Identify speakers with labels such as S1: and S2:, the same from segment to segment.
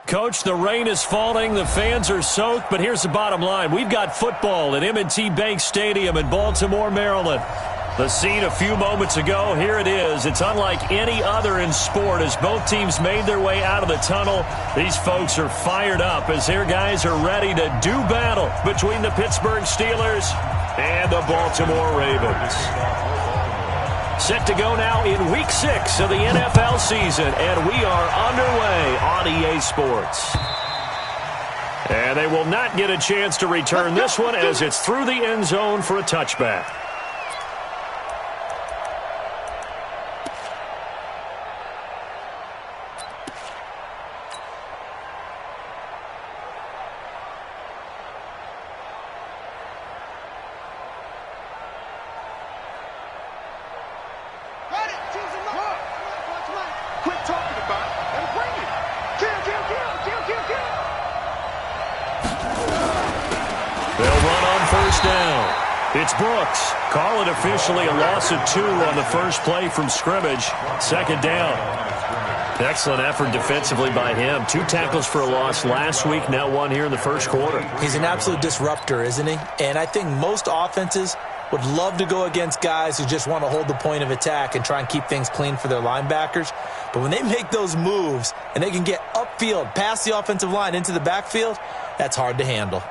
S1: Coach, the rain is falling, the fans are soaked, but here's the bottom line. We've got football at M&T Bank Stadium in Baltimore, Maryland. The scene a few moments ago, here it is. It's unlike any other in sport as both teams made their way out of the tunnel. These folks are fired up as their guys are ready to do battle between the Pittsburgh Steelers and the Baltimore Ravens. Set to go now in Week 6 of the NFL season, and we are underway on EA Sports. And they will not get a chance to return this one as it's through the end zone for a touchback. It's Brooks. Call it officially a loss of 2 on the first play from scrimmage. Second down. Excellent effort defensively by him. 2 tackles for a loss last week, now 1 here in the first quarter.
S2: He's an absolute disruptor, isn't he? And I think most offenses would love to go against guys who just want to hold the point of attack and try and keep things clean for their linebackers. But when they make those moves and they can get upfield, past the offensive line into the backfield, that's hard to handle.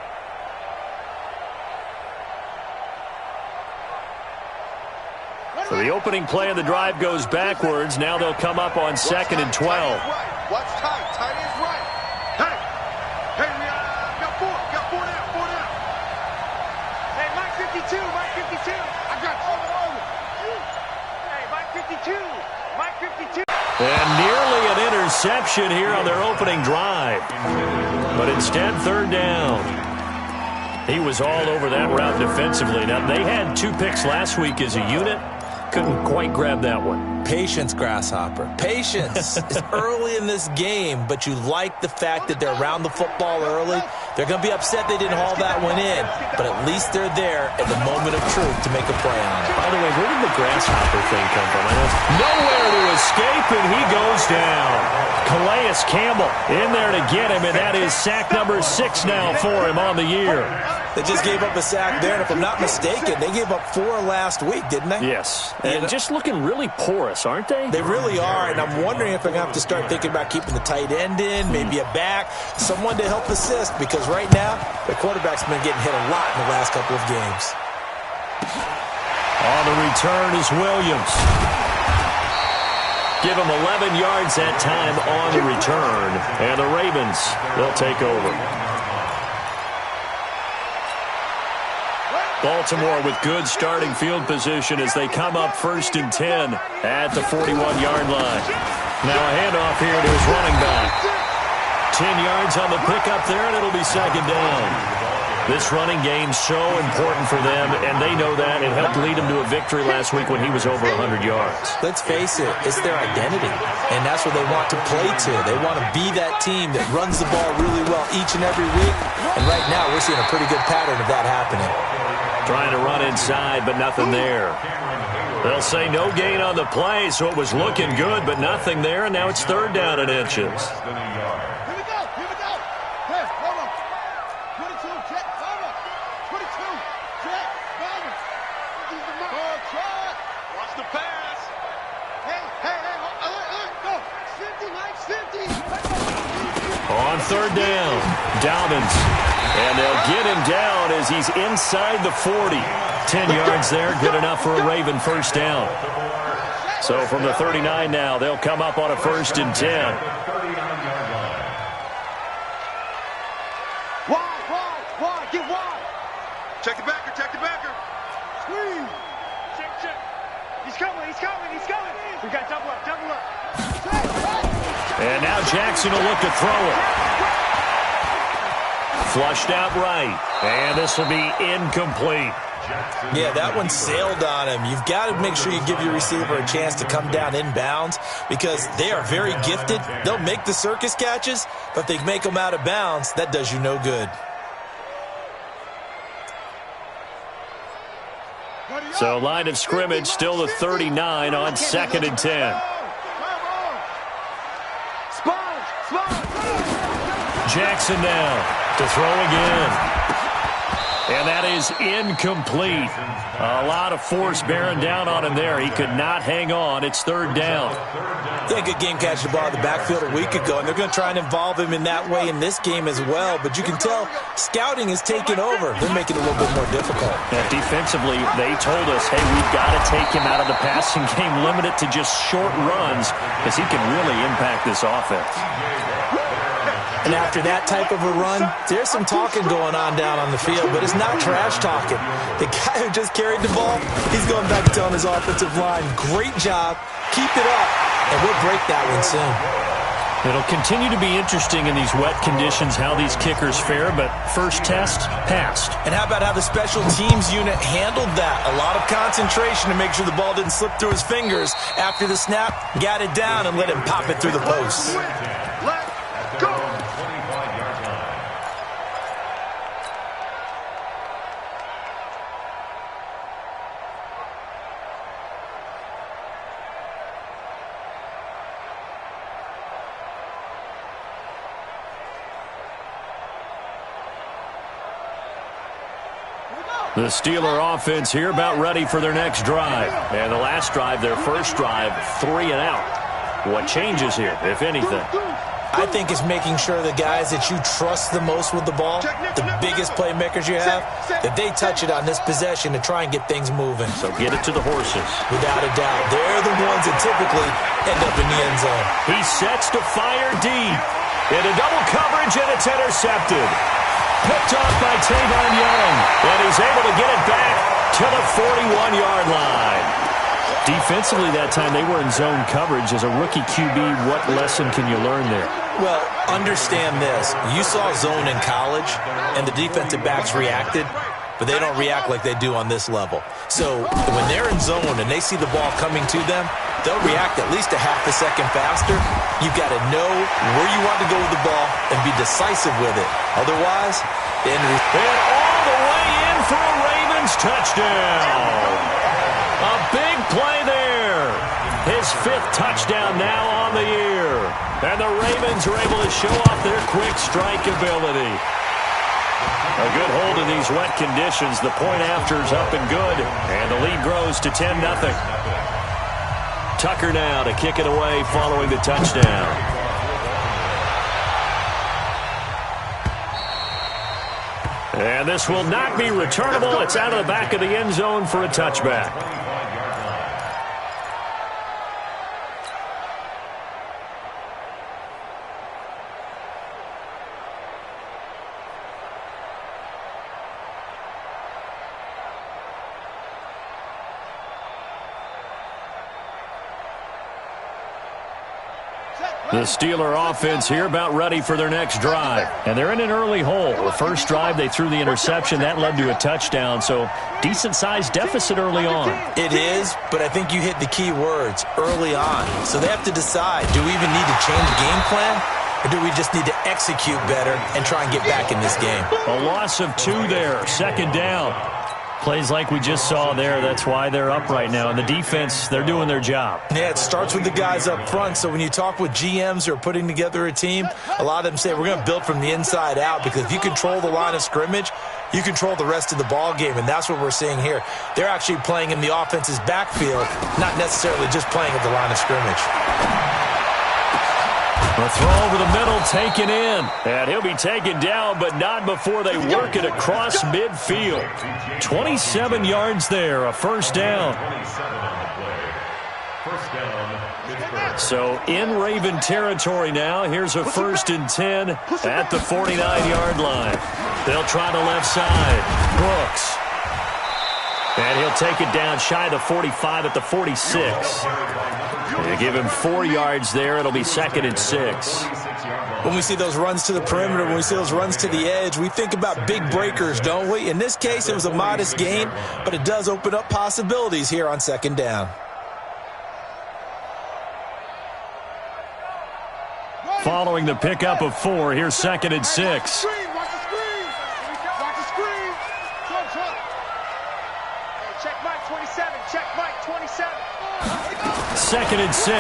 S1: So the opening play of the drive goes backwards. Now they'll come up on 2nd and 12.
S3: Watch tight. Tight is right. Hey, we got 4 down. Hey, Mike 52. I got you. Hey, Mike 52.
S1: And nearly an interception here on their opening drive. But instead, 3rd down. He was all over that route defensively. Now, they had 2 picks last week as a unit. Couldn't quite grab that one.
S2: Patience, Grasshopper. Patience. It's early in this game, but you like the fact that they're around the football early. They're going to be upset they didn't haul that one in, but at least they're there at the moment of truth to make a play on it.
S1: By the way, where did the Grasshopper thing come from? Nowhere to escape, and he goes down. Calais Campbell in there to get him, and that is sack number 6 now for him on the year.
S2: They just gave up a sack there, and if I'm not mistaken, they gave up 4 last week, didn't they?
S1: Yes, and just looking really porous, aren't they?
S2: They really are, and I'm wondering if they're going to have to start thinking about keeping the tight end in, maybe a back, someone to help assist, because right now, the quarterback's been getting hit a lot in the last couple of games.
S1: On the return is Williams. Give him 11 yards that time on the return, and the Ravens, they'll take over. Baltimore with good starting field position as they come up 1st and 10 at the 41-yard line. Now a handoff here to his running back. 10 yards on the pickup there, and it'll be 2nd down. This running game's so important for them, and they know that. It helped lead them to a victory last week when he was over 100 yards.
S2: Let's face it, it's their identity, and that's what they want to play to. They want to be that team that runs the ball really well each and every week, and right now we're seeing a pretty good pattern of that happening.
S1: Trying to run inside, but nothing there. They'll say no gain on the play, so it was looking good, but nothing there, and now it's 3rd down and inches. On 3rd down, Dobbins. And they'll get him down as he's inside the 40. 10 yards there, good enough for a Raven 1st down. So from the 39 now, they'll come up on a 1st and 10.
S3: Wide, get wide. Check the backer. Squeeze. Check. He's coming. We got double up.
S1: And now Jackson will look to throw it. Flushed out right. And this will be incomplete.
S2: Yeah, that one sailed on him. You've got to make sure you give your receiver a chance to come down inbounds because they are very gifted. They'll make the circus catches, but if they make them out of bounds, that does you no good.
S1: So line of scrimmage still the 39 on 2nd and 10. Jackson now to throw again. And that is incomplete. A lot of force bearing down on him there. He could not hang on. It's third down.
S2: He had a good game catching the ball in the backfield a week ago, and they're going to try and involve him in that way in this game as well. But you can tell scouting is taking over. They're making it a little bit more difficult.
S1: And defensively, they told us, hey, we've got to take him out of the passing game, limit it to just short runs, because he can really impact this offense.
S2: And after that type of a run, there's some talking going on down on the field, but it's not trash talking. The guy who just carried the ball, he's going back and telling his offensive line, great job, keep it up, and we'll break that one soon.
S1: It'll continue to be interesting in these wet conditions how these kickers fare, but first test, passed.
S2: And how about how the special teams unit handled that? A lot of concentration to make sure the ball didn't slip through his fingers. After the snap, got it down and let him pop it through the post.
S1: The Steeler offense here about ready for their next drive. And the last drive, their first drive, 3 and out. What changes here, if anything?
S2: I think it's making sure the guys that you trust the most with the ball, the biggest playmakers you have, that they touch it on this possession to try and get things moving.
S1: So get it to the horses.
S2: Without a doubt. They're the ones that typically end up in the end zone.
S1: He sets to fire deep. Into double coverage, and it's intercepted. Picked off by Tavon Young, and he's able to get it back to the 41-yard line. Defensively that time, they were in zone coverage. As a rookie QB, what lesson can you learn there?
S2: Well, understand this. You saw zone in college, and the defensive backs reacted, but they don't react like they do on this level. So when they're in zone and they see the ball coming to them, they'll react at least a half a second faster. You've got to know where you want to go with the ball and be decisive with it. Otherwise,
S1: and all the way in for a Ravens touchdown. A big play there. His 5th touchdown now on the year. And the Ravens are able to show off their quick strike ability. A good hold in these wet conditions. The point after's up and good. And the lead grows to 10-0. Tucker now to kick it away following the touchdown. And this will not be returnable. It's out of the back of the end zone for a touchback. The Steeler offense here about ready for their next drive. And they're in an early hole. The first drive, they threw the interception. That led to a touchdown. So decent-sized deficit early on.
S2: It is, but I think you hit the key words, early on. So they have to decide, do we even need to change game plan? Or do we just need to execute better and try and get back in this game?
S1: A loss of 2 there. Second down. Plays like we just saw there. That's why they're up right now. And the defense, they're doing their job.
S2: Yeah, it starts with the guys up front. So when you talk with GMs who are putting together a team, a lot of them say we're going to build from the inside out, because if you control the line of scrimmage, you control the rest of the ball game, and that's what we're seeing here. They're actually playing in the offense's backfield, not necessarily just playing at the line of scrimmage.
S1: A throw over the middle, taken in. And he'll be taken down, but not before they work it across midfield. 27 yards there, a first down. So in Raven territory now. Here's a 1st and 10 at the 49-yard line. They'll try the left side. Brooks. And he'll take it down shy of the 45 at the 46. They give him 4 yards there. It'll be 2nd and 6.
S2: When we see those runs to the perimeter, when we see those runs to the edge, we think about big breakers, don't we? In this case, it was a modest gain, but it does open up possibilities here on 2nd down.
S1: Following the pickup of 4, here's 2nd and 6.
S3: Check Mike 27. Check Mike 27.
S1: 2nd and 6.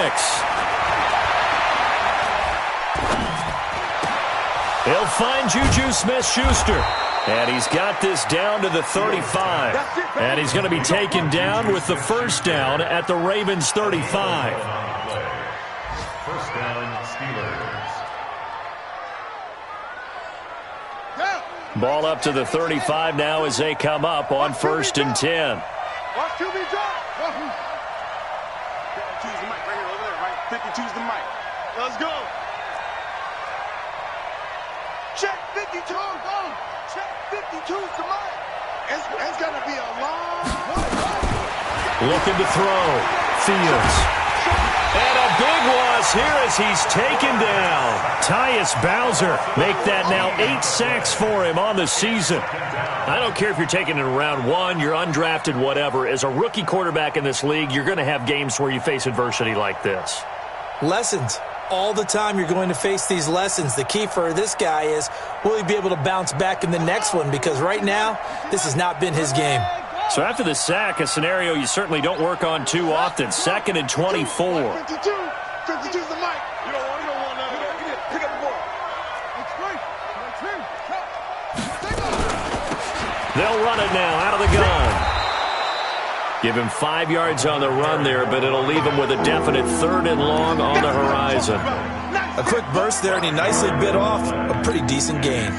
S1: He'll find Juju Smith-Schuster. And he's got this down to the 35. And he's going to be taken down with the first down at the Ravens 35.
S4: First down, Steelers.
S1: Ball up to the 35 now as they come up on 1st and 10.
S3: Watch QB drop. Choose the mic right here, over there, right? Pick and choose the mic. Let's go. Check 52. Go. Check 52 is the mic. It's going to be a long one.
S1: Looking to throw. Fields. And a big loss here as he's taken down. Tyus Bowser make that now 8 sacks for him on the season. I don't care if you're taking it in round 1, you're undrafted, whatever. As a rookie quarterback in this league, you're going to have games where you face adversity like this.
S2: Lessons. All the time you're going to face these lessons. The key for this guy is, will he be able to bounce back in the next one? Because right now, this has not been his game.
S1: So after the sack, a scenario you certainly don't work on too often. 2nd and 24.
S3: 52. 52's the mic. You don't want that. Pick up the ball.
S1: They'll run it now out of the gun. Give him 5 yards on the run there, but it'll leave him with a definite 3rd and long on the horizon.
S2: A quick burst there, and he nicely bit off a pretty decent gain.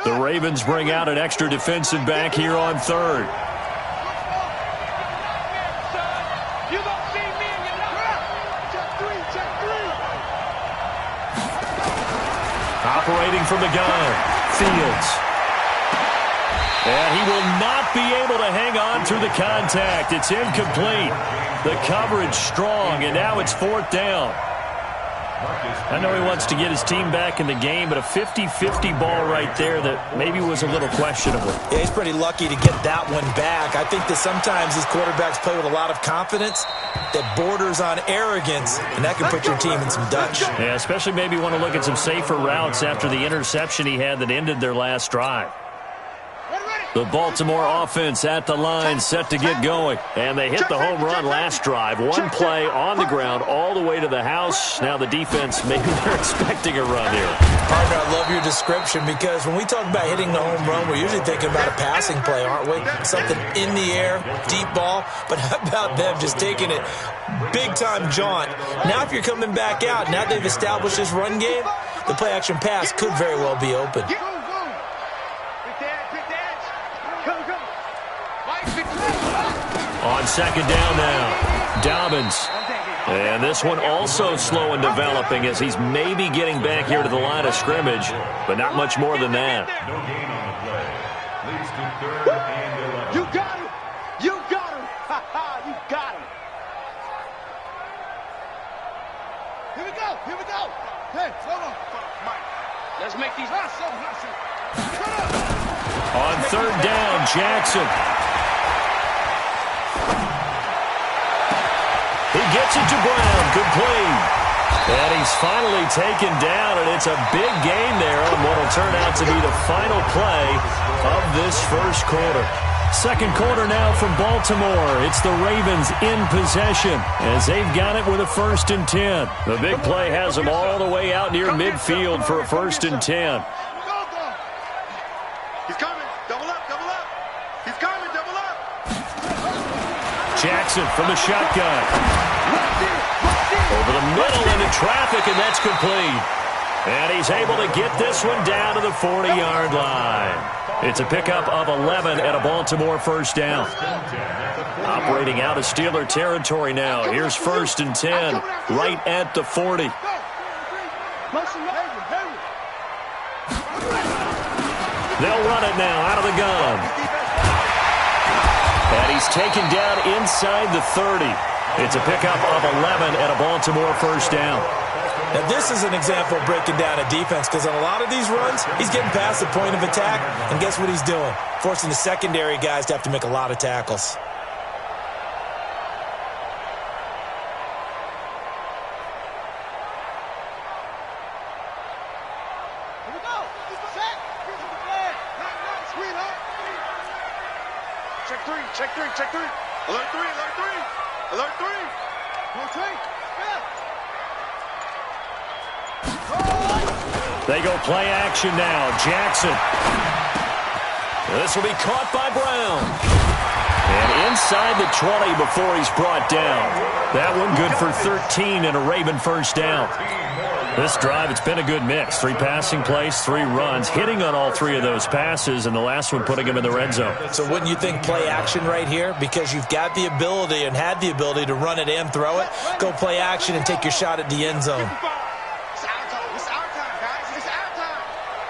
S1: The Ravens bring out an extra defensive back here on 3rd.
S3: You don't see me in your check 3.
S1: Operating from the gun, Fields. And he will not be able to hang on through the contact. It's incomplete. The coverage strong, and now it's 4th down. I know he wants to get his team back in the game, but a 50-50 ball right there that maybe was a little questionable.
S2: Yeah, he's pretty lucky to get that one back. I think that sometimes these quarterbacks play with a lot of confidence that borders on arrogance, and that can put your team in some Dutch.
S1: Yeah, especially maybe want to look at some safer routes after the interception he had that ended their last drive. The Baltimore offense at the line, set to get going. And they hit the home run last drive. One play on the ground all the way to the house. Now the defense, maybe they're expecting a run here.
S2: Partner, I love your description, because when we talk about hitting the home run, we're usually thinking about a passing play, aren't we? Something in the air, deep ball. But how about them just taking it big-time jaunt? Now if you're coming back out, now they've established this run game, the play-action pass could very well be open.
S1: On 2nd down now, Dobbins. And this one also slow in developing as he's maybe getting back here to the line of scrimmage, but not much more than that.
S4: No gain on the play. Leads to 3rd and 11.
S3: You got him. You got him. You got him. Here we go. Hey, hold on. Mike. Let's make these.
S1: On 3rd down, Jackson. He gets it to Brown, complete. And he's finally taken down, and it's a big gain there on what will turn out to be the final play of this first quarter. 2nd quarter now from Baltimore. It's the Ravens in possession as they've got it with a 1st and 10. The big play has them all the way out near midfield for a 1st and 10.
S3: He's coming. Double up. He's coming. Double up.
S1: Jackson from the shotgun. Over the middle into traffic, and that's complete. And he's able to get this one down to the 40-yard line. It's a pickup of 11 at a Baltimore 1st down. Operating out of Steeler territory now. Here's 1st and 10, right at the 40. They'll run it now out of the gun. And he's taken down inside the 30. It's a pickup of 11 at a Baltimore 1st down.
S2: Now, this is an example of breaking down a defense, because on a lot of these runs, he's getting past the point of attack, and guess what he's doing? Forcing the secondary guys to have to make a lot of tackles.
S3: check three, check three, check three. Alert three, alert three. Alert three. Rotate.
S1: They go play action now. Jackson. This will be caught by Brown. And inside the 20 before he's brought down. That one good for 13 and a Raven first down. This drive, it's been a good mix. 3 passing plays, 3 runs, hitting on all 3 of those passes, and the last one putting him in the red zone.
S2: So wouldn't you think play action right here? Because you've got the ability and had the ability to run it and throw it. Go play action and take your shot at the end zone.
S3: It's our time. It's our time, guys. It's our time.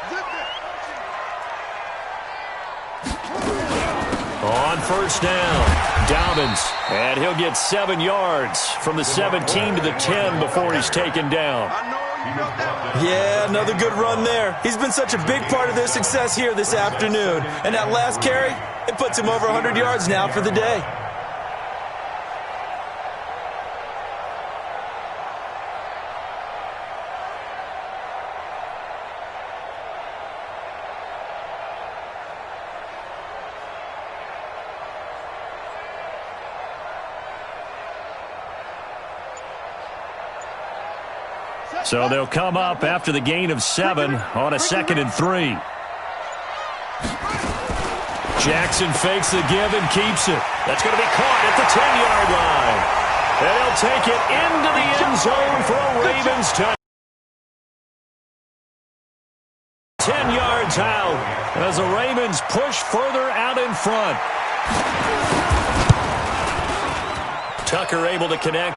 S3: Zip it.
S1: On first down, Dobbins, and he'll get 7 yards from the 17 to the 10 before he's taken down.
S2: Yeah, another good run there. He's been such a big part of their success here this afternoon. And that last carry, it puts him over 100 yards now for the day.
S1: So they'll come up after the gain of 7 on a 2nd and 3. Jackson fakes the give and keeps it. That's going to be caught at the 10-yard line. And he'll take it into the end zone for a Ravens touchdown. 10 yards out as the Ravens push further out in front. Tucker able to connect